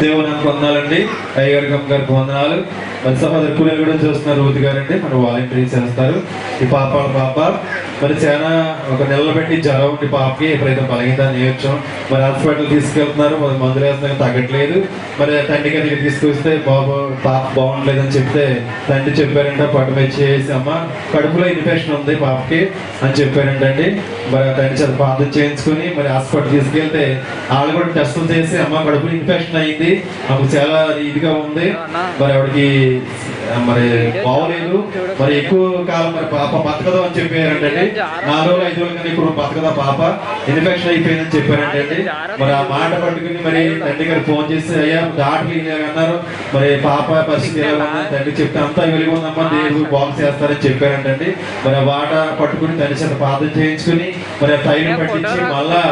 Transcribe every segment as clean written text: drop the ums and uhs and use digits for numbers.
దేవునికి వందనాలండి. అయ్యగారికి అమ్మగారికి వందనాలు. మరి సహోదరు కూలీలు కూడా చూస్తున్నారు. రూత్ గారండి మన వాలంటీర్ చేస్తారు. ఈ పాప మరి చాలా ఒక నెలలు పెట్టి జ్వరం ఉండి పాపకి ఎప్పుడైతే పలిగిందని నేర్చాం. మరి హాస్పిటల్ తీసుకెళ్తున్నారు. మరి మందులు వేస్తున్నా తగ్గట్లేదు. మరి తండ్రి గారికి తీసుకొస్తే పాప బాగుండలేదని చెప్తే తండ్రి చెప్పారంట పట్టు మెచ్చేసి అమ్మ కడుపులో ఇన్ఫెక్షన్ ఉంది పాపకి అని చెప్పారంటండి. మరి తండ్రి చేత ప్రార్థన చేయించుకుని మరి హాస్పిటల్ తీసుకెళ్తే వాళ్ళు కూడా టెస్టులు చేసి అమ్మ కడుపులో ఇన్ఫెక్షన్ అయింది, ఆమెకు చాలా ఇదిగా ఉంది, మరి ఆవిడకి మరి బాగోలేదు, మరి ఎక్కువ కాలం మరి పాప బతకదు అని చెప్పారంటండి. 4 రోజులు 5 రోజుల కన్నా ఇప్పుడు బతకదా పాప, ఇన్ఫెక్షన్ అయిపోయిందని చెప్పారంటండి. మరి ఆ మాట పట్టుకుని మరి తండ్రి గారు ఫోన్ చేసి అయ్యా డాక్టర్ అన్నారు మరి పాప పరిస్థితి ఎలా ఉందని తండ్రి చెప్తే అంతా వెలిగి ఉందమ్మా దేవుడు బాగు చేస్తారని చెప్పారంటండి. మరి ఆ మాట పట్టుకుని తండ్రి చేత ప్రార్థన చేయించుకుని మరి థైరాయిడ్ పట్టించి మళ్ళా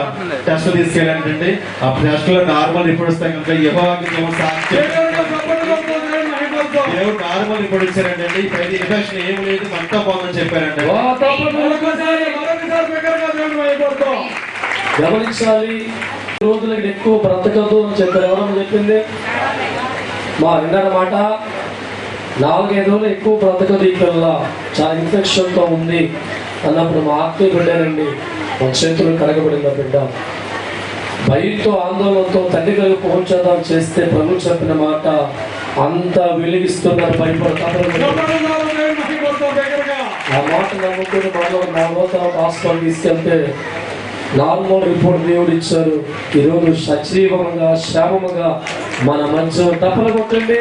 టెస్ట్ తీసుకెళ్ళారంటండి. ఆ టెస్ట్ లో నార్మల్ రిపోర్ట్ వస్తాయి కనుక దేవుడు నార్మల్ రిపోర్ట్ ఇచ్చారంటండి. పైన ఇన్ఫెక్షన్ ఏం లేదు అంతా బాగుందని చెప్పారండి. గమనించాలి, రోజులకి ఎక్కువ బ్రతకదు అని చెప్పారు. ఎవరన్నా చెప్పింది మా విన్నమాట. 4-5 రోజులు ఎక్కువ బ్రతకదు ఈ పిల్ల, చాలా ఇన్ఫెక్షన్ తో ఉంది అన్నప్పుడు మా ఆత్మీయ బిడ్డానండి మా చేతులు కడగబడిన బిడ్డ భయంతో ఆందోళనతో తండ్రి గారికి ఫోన్ చేద్దాం చేస్తే ప్రభు చెప్పిన మాట అంత వెలిగిస్తున్నారు. భయపడతారు. ఆ మాట నమ్ముకుని మనం 4 రోజుల హాస్పిటల్ తీసుకెళ్తే నార్మల్ రిపోర్ట్ దేవుడు ఇచ్చారు. ఈరోజు సజీవంగా క్షేమంగా మన మధ్య తప్పలు కొట్టండి.